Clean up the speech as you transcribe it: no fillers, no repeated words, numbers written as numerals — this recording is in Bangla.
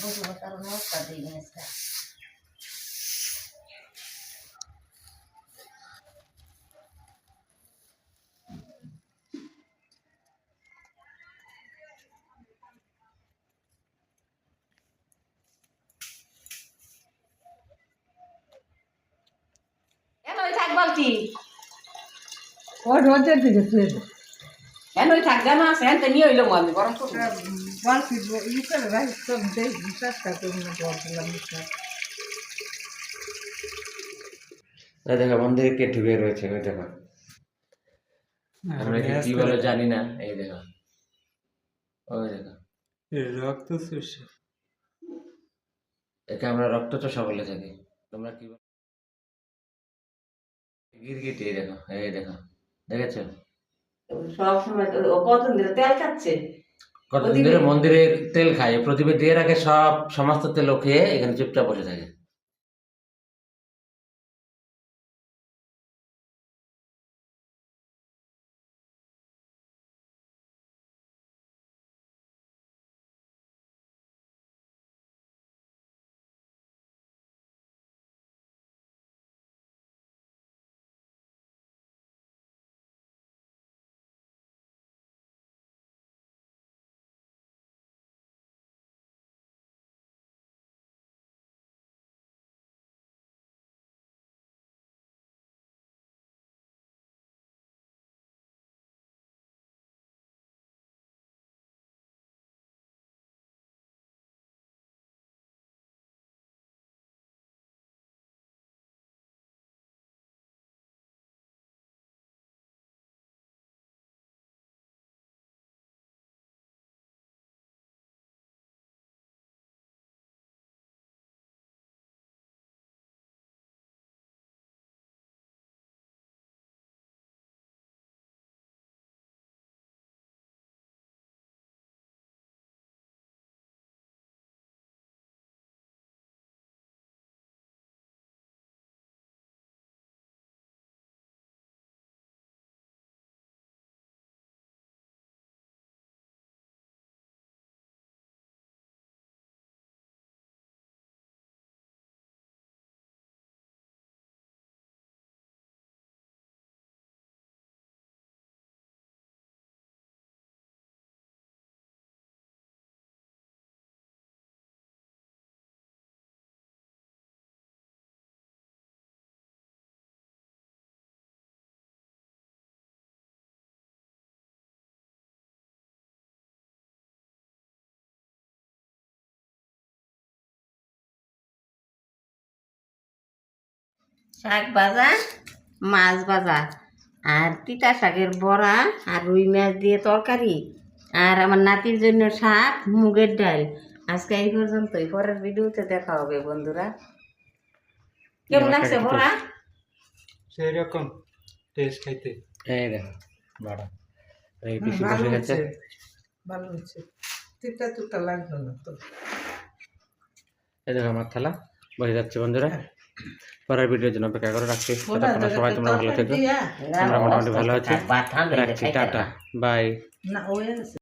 প্রচুর কারণে অবস্থা দিয়ে গেছে এনই থাক বলছি ওই রোদের দিকে তুই এনই থাক জানো আছে এনতে নিয়ে হইলো আমি গরম করব বালতি ই করে রাখ সব দেই চেষ্টা করুন বলছিলাম দেখো মন্দিরে কে ঢুকে রয়েছে ওই দেখো আমরা কি বলে জানি না এই দেখো ওই দেখো রক্ত শুষে একে আমরা রক্তচোষা বলে থাকি তোমরা কি বলো গিরগিটি এই দেখো দেখেছো সব সময় কতদিন ধরে তেল খাচ্ছে কতদিন ধরে মন্দিরে তেল খায় প্রদীপে দিয়ে রাখে সব সমস্ত তেল খেয়ে এখানে চুপচাপ বসে থাকে শাক ভাজা মাছ ভাজা আর তিতা শাকের বড়া আর রুই মাছ দিয়ে তরকারি আর আমার নাতির জন্য শাক মুগের ডাল আজকে এই পর্যন্তই পরের ভিডিওতে দেখা হবে বন্ধুরা কেমন লাগছে বড়া সেই রকম টেস্ট খাইতে এই দেখো বড়া এই পিসি বসে গেছে ভালো হচ্ছে তিতা তুতা লাগলো না তো এই দেখো আমার থালা বসে যাচ্ছে বন্ধুরা পরের ভিডিওর জন্য অপেক্ষা করে রাখছি ততক্ষণ সবাই তোমরা ভালো থেকো আমরা মোটামুটি ভালো আছি রাখছি টাটা বাই না ওই